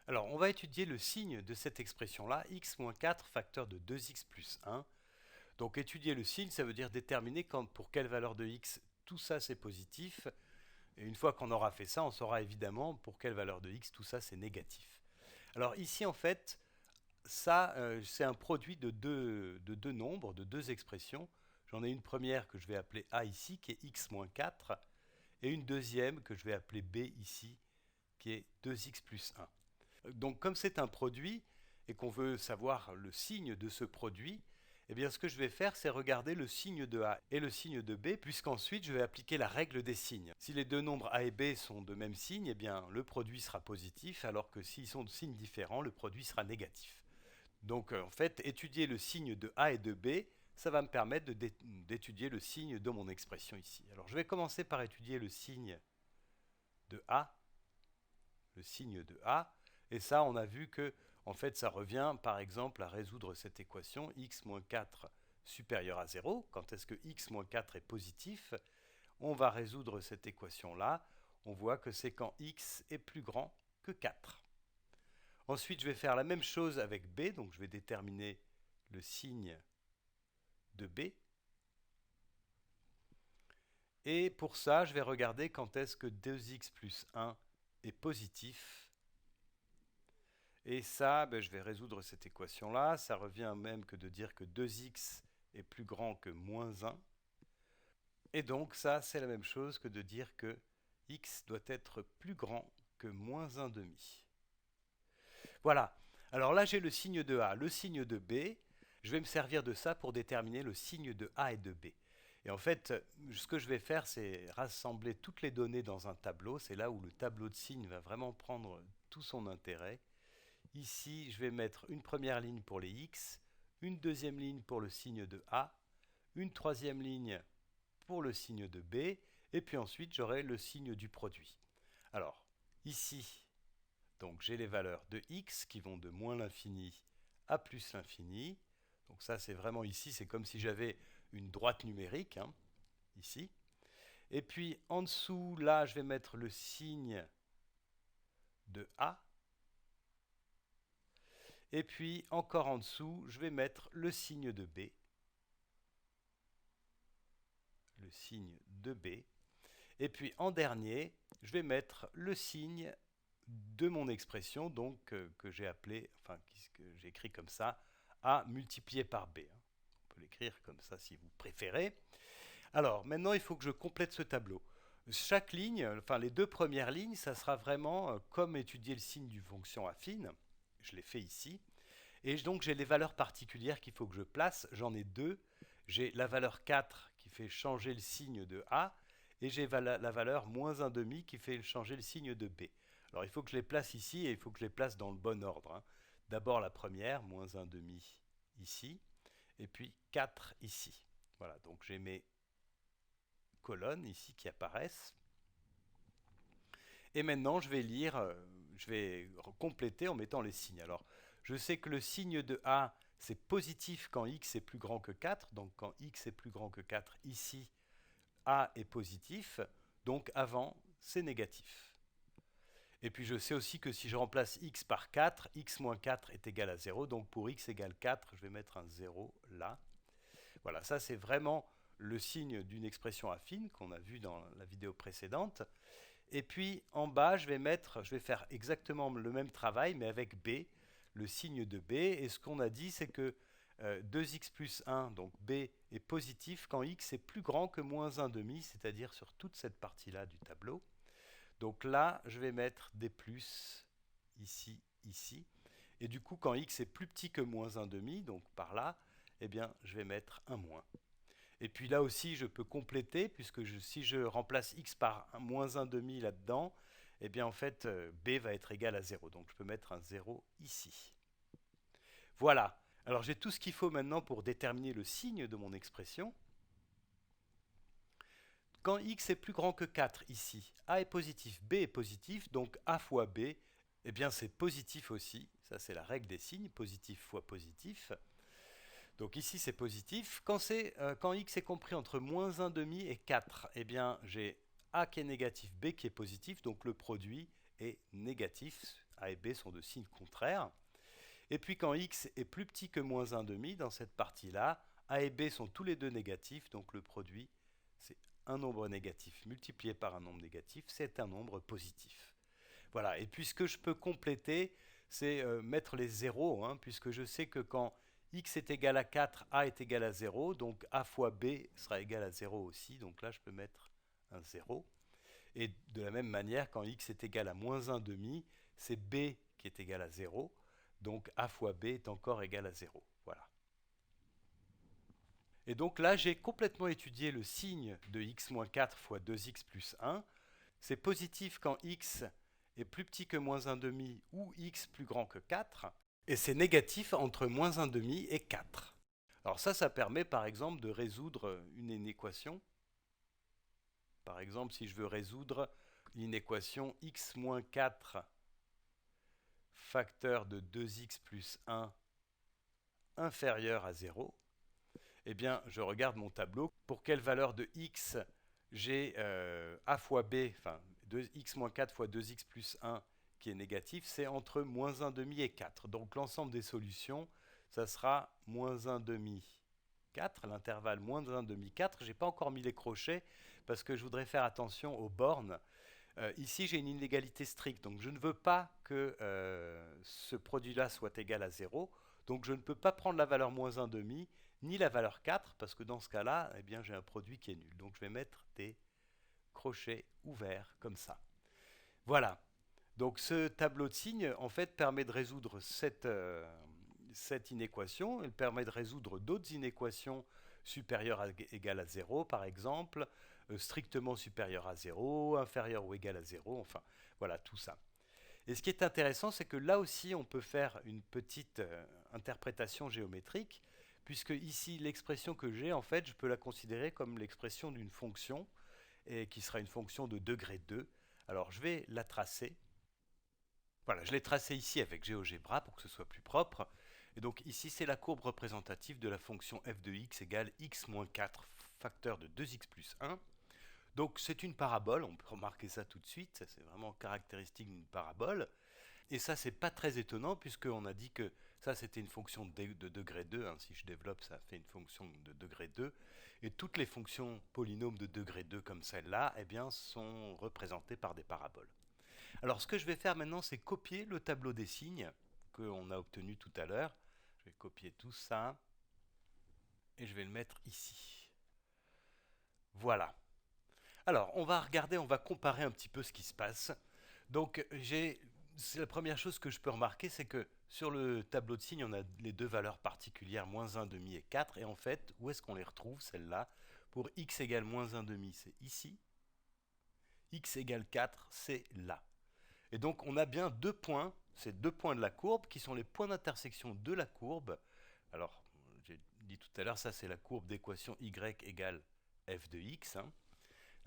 Alors, on va étudier le signe de cette expression-là, x moins 4 facteur de 2x plus 1. Donc, étudier le signe, ça veut dire déterminer pour quelle valeur de x tout ça c'est positif. Et une fois qu'on aura fait ça, on saura évidemment pour quelle valeur de x tout ça c'est négatif. Alors ici, en fait, ça, c'est un produit de deux nombres, de deux expressions. J'en ai une première que je vais appeler a ici, qui est x moins 4, et une deuxième que je vais appeler b ici, qui est 2x plus 1. Donc comme c'est un produit et qu'on veut savoir le signe de ce produit, eh bien ce que je vais faire, c'est regarder le signe de A et le signe de B, puisqu'ensuite je vais appliquer la règle des signes. Si les deux nombres A et B sont de même signe, eh bien le produit sera positif, alors que s'ils sont de signes différents, le produit sera négatif. Donc en fait, étudier le signe de A et de B, ça va me permettre d'étudier le signe de mon expression ici. Alors je vais commencer par étudier le signe de A, le signe de A. Et ça, on a vu que en fait, ça revient par exemple à résoudre cette équation x moins 4 supérieur à 0. Quand est-ce que x moins 4 est positif? On va résoudre cette équation-là. On voit que c'est quand x est plus grand que 4. Ensuite, je vais faire la même chose avec b. Donc, je vais déterminer le signe de b. Et pour ça, je vais regarder quand est-ce que 2x plus 1 est positif. Et ça, ben, je vais résoudre cette équation-là. Ça revient même que de dire que 2x est plus grand que moins 1. Et donc ça, c'est la même chose que de dire que x doit être plus grand que moins 1 demi. Voilà. Alors là, j'ai le signe de A, le signe de B. Je vais me servir de ça pour déterminer le signe de A et de B. Et en fait, ce que je vais faire, c'est rassembler toutes les données dans un tableau. C'est là où le tableau de signes va vraiment prendre tout son intérêt. Ici, je vais mettre une première ligne pour les x, une deuxième ligne pour le signe de A, une troisième ligne pour le signe de B, et puis ensuite j'aurai le signe du produit. Alors, ici, donc j'ai les valeurs de x qui vont de moins l'infini à plus l'infini. Donc ça, c'est vraiment ici, c'est comme si j'avais une droite numérique, hein, ici. Et puis en dessous, là, je vais mettre le signe de A. Et puis encore en dessous, je vais mettre le signe de B. Le signe de B. Et puis en dernier, je vais mettre le signe de mon expression, donc que j'ai appelé, enfin que j'ai écrit comme ça, A multiplié par B. On peut l'écrire comme ça si vous préférez. Alors maintenant, il faut que je complète ce tableau. Chaque ligne, enfin les deux premières lignes, ça sera vraiment comme étudier le signe d'une fonction affine. Je l'ai fait ici. Et donc j'ai les valeurs particulières qu'il faut que je place. J'en ai deux. J'ai la valeur 4 qui fait changer le signe de A et j'ai la valeur moins 1 demi qui fait changer le signe de B. Alors il faut que je les place ici et il faut que je les place dans le bon ordre, hein. D'abord la première, moins 1 demi ici, et puis 4 ici. Voilà, donc j'ai mes colonnes ici qui apparaissent. Et maintenant, je vais lire, je vais compléter en mettant les signes. Alors, je sais que le signe de A, c'est positif quand x est plus grand que 4. Donc, quand x est plus grand que 4, ici, A est positif. Donc, avant, c'est négatif. Et puis, je sais aussi que si je remplace x par 4, x moins 4 est égal à 0. Donc, pour x égale 4, je vais mettre un 0 là. Voilà, ça, c'est vraiment le signe d'une expression affine qu'on a vu dans la vidéo précédente. Et puis en bas, je vais faire exactement le même travail, mais avec B, le signe de B. Et ce qu'on a dit, c'est que 2x plus 1, donc B, est positif quand x est plus grand que moins 1 demi, c'est-à-dire sur toute cette partie-là du tableau. Donc là, je vais mettre des plus ici, ici. Et du coup, quand x est plus petit que moins 1 demi, donc par là, eh bien, je vais mettre un moins. Et puis là aussi, je peux compléter, puisque si je remplace x par moins 1 demi là-dedans, eh bien en fait, b va être égal à 0. Donc je peux mettre un 0 ici. Voilà. Alors j'ai tout ce qu'il faut maintenant pour déterminer le signe de mon expression. Quand x est plus grand que 4 ici, a est positif, b est positif, donc a fois b, eh bien c'est positif aussi. Ça c'est la règle des signes, positif fois positif. Donc ici c'est positif. Quand x est compris entre moins 1 demi et 4, eh bien j'ai A qui est négatif, B qui est positif, donc le produit est négatif. A et B sont de signes contraires. Et puis quand x est plus petit que moins 1,5, dans cette partie-là, A et B sont tous les deux négatifs, donc le produit, c'est un nombre négatif multiplié par un nombre négatif, c'est un nombre positif. Voilà, et puis ce que je peux compléter, c'est mettre les zéros, hein, puisque je sais que quand x est égal à 4, a est égal à 0, donc a fois b sera égal à 0 aussi, donc là je peux mettre un 0. Et de la même manière, quand x est égal à moins 1 demi, c'est b qui est égal à 0, donc a fois b est encore égal à 0. Voilà. Et donc là, j'ai complètement étudié le signe de x-4 fois 2x plus 1. C'est positif quand x est plus petit que moins 1 demi ou x plus grand que 4. Et c'est négatif entre moins 1 demi et 4. Alors ça permet par exemple de résoudre une équation. Par exemple, si je veux résoudre une équation x moins 4 facteur de 2x plus 1 inférieur à 0, eh bien, je regarde mon tableau. Pour quelle valeur de x j'ai a fois b, enfin x moins 4 fois 2x plus 1 qui est négatif, c'est entre moins 1 demi et 4. Donc l'ensemble des solutions, ça sera moins 1 demi 4, l'intervalle moins 1 demi 4. Je n'ai pas encore mis les crochets parce que je voudrais faire attention aux bornes. Ici, j'ai une inégalité stricte, donc je ne veux pas que ce produit-là soit égal à 0. Donc je ne peux pas prendre la valeur moins 1 demi, ni la valeur 4, parce que dans ce cas-là, eh bien, j'ai un produit qui est nul. Donc je vais mettre des crochets ouverts comme ça. Voilà. Donc ce tableau de signes, en fait, permet de résoudre cette inéquation. Il permet de résoudre d'autres inéquations supérieures à égales à 0, par exemple, strictement supérieures à 0, inférieures ou égales à 0, enfin, voilà, tout ça. Et ce qui est intéressant, c'est que là aussi, on peut faire une petite interprétation géométrique, puisque ici, l'expression que j'ai, en fait, je peux la considérer comme l'expression d'une fonction, et qui sera une fonction de degré 2. Alors, je vais la tracer. Voilà, je l'ai tracée ici avec GeoGebra pour que ce soit plus propre. Et donc ici, c'est la courbe représentative de la fonction f de x égale x moins 4 facteur de 2x plus 1. Donc c'est une parabole, on peut remarquer ça tout de suite, c'est vraiment caractéristique d'une parabole. Et ça, c'est pas très étonnant puisqu'on a dit que ça, c'était une fonction de degré 2. Hein. Si je développe, ça fait une fonction de degré 2. Et toutes les fonctions polynômes de degré 2 comme celle-là, eh bien, sont représentées par des paraboles. Alors, ce que je vais faire maintenant, c'est copier le tableau des signes qu'on a obtenu tout à l'heure. Je vais copier tout ça et je vais le mettre ici. Voilà. Alors, on va regarder, on va comparer un petit peu ce qui se passe. Donc, c'est la première chose que je peux remarquer, c'est que sur le tableau de signes, on a les deux valeurs particulières, moins 1 demi et 4. Et en fait, où est-ce qu'on les retrouve, celles-là? Pour x égale moins 1 demi, c'est ici. X égale 4, c'est là. Et donc, on a bien deux points, ces deux points de la courbe, qui sont les points d'intersection de la courbe. Alors, j'ai dit tout à l'heure, ça c'est la courbe d'équation y égale f de x, hein,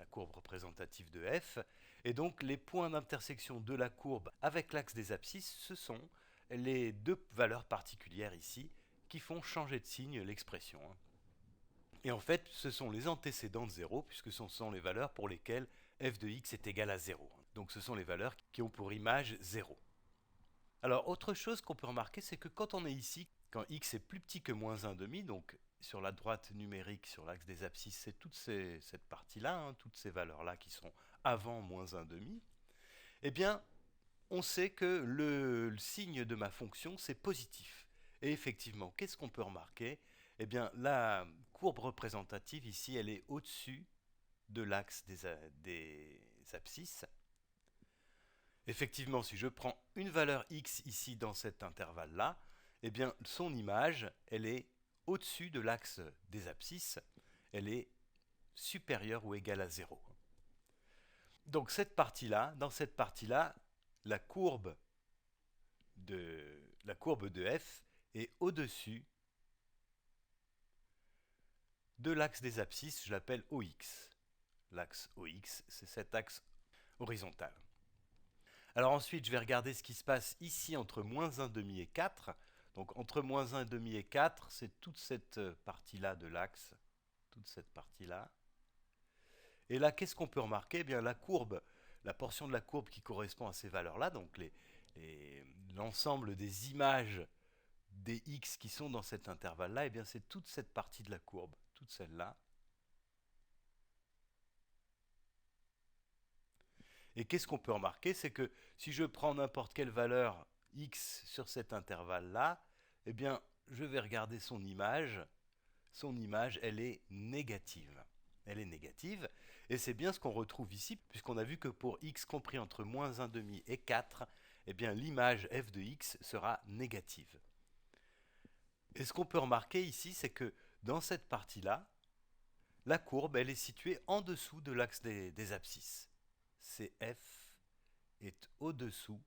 la courbe représentative de f. Et donc, les points d'intersection de la courbe avec l'axe des abscisses, ce sont les deux valeurs particulières ici qui font changer de signe l'expression. Hein. Et en fait, ce sont les antécédents de 0, puisque ce sont les valeurs pour lesquelles f de x est égal à 0. Donc ce sont les valeurs qui ont pour image 0. Alors, autre chose qu'on peut remarquer, c'est que quand on est ici, quand x est plus petit que moins 1 demi, donc sur la droite numérique, sur l'axe des abscisses, c'est toute cette partie-là, hein, toutes ces valeurs-là qui sont avant moins 1 demi, eh bien, on sait que le signe de ma fonction, c'est positif. Et effectivement, qu'est-ce qu'on peut remarquer? Eh bien, la courbe représentative ici, elle est au-dessus de l'axe des abscisses. Effectivement, si je prends une valeur x ici dans cet intervalle-là, eh bien, son image, elle est au-dessus de l'axe des abscisses. Elle est supérieure ou égale à 0. Donc, dans cette partie-là, la courbe de f est au-dessus de l'axe des abscisses, je l'appelle OX. L'axe OX, c'est cet axe horizontal. Alors ensuite, je vais regarder ce qui se passe ici entre moins 1 demi et 4. Donc entre moins 1 demi et 4, c'est toute cette partie-là de l'axe, toute cette partie-là. Et là, qu'est-ce qu'on peut remarquer? Eh bien, la courbe, la portion de la courbe qui correspond à ces valeurs-là, donc l'ensemble des images des x qui sont dans cet intervalle-là, eh bien c'est toute cette partie de la courbe, toute celle-là. Et qu'est-ce qu'on peut remarquer? C'est que si je prends n'importe quelle valeur x sur cet intervalle-là, eh bien je vais regarder son image. Son image, elle est négative. Elle est négative, et c'est bien ce qu'on retrouve ici, puisqu'on a vu que pour x compris entre moins 1,5 et 4, eh bien l'image f de x sera négative. Et ce qu'on peut remarquer ici, c'est que dans cette partie-là, la courbe, elle est située en dessous de l'axe des abscisses. CF est au-dessous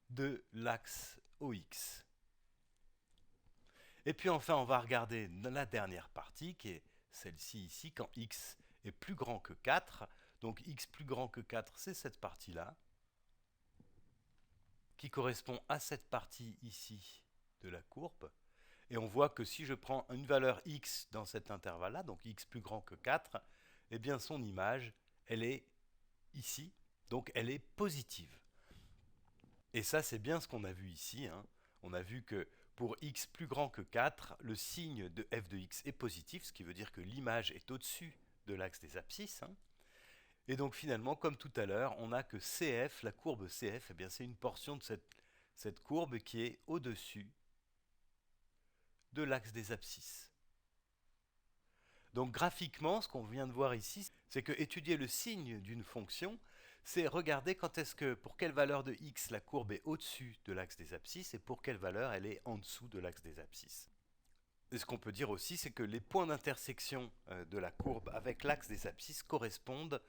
de l'axe OX. Et puis enfin, on va regarder la dernière partie, qui est celle-ci ici, quand x est plus grand que 4. Donc x plus grand que 4, c'est cette partie-là, qui correspond à cette partie ici de la courbe. Et on voit que si je prends une valeur x dans cet intervalle-là, donc x plus grand que 4, eh bien son image, elle est ici, donc elle est positive. Et ça, c'est bien ce qu'on a vu ici, hein. On a vu que pour x plus grand que 4, le signe de f de x est positif, ce qui veut dire que l'image est au-dessus de l'axe des abscisses, hein. Et donc finalement, comme tout à l'heure, on a que CF, la courbe CF, eh bien c'est une portion de cette courbe qui est au-dessus de l'axe des abscisses. Donc graphiquement, ce qu'on vient de voir ici, c'est que étudier le signe d'une fonction, c'est regarder quand est-ce que, pour quelle valeur de x la courbe est au-dessus de l'axe des abscisses et pour quelle valeur elle est en dessous de l'axe des abscisses. Et ce qu'on peut dire aussi, c'est que les points d'intersection de la courbe avec l'axe des abscisses correspondent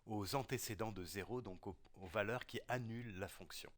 aux antécédents de 0, donc aux valeurs qui annulent la fonction.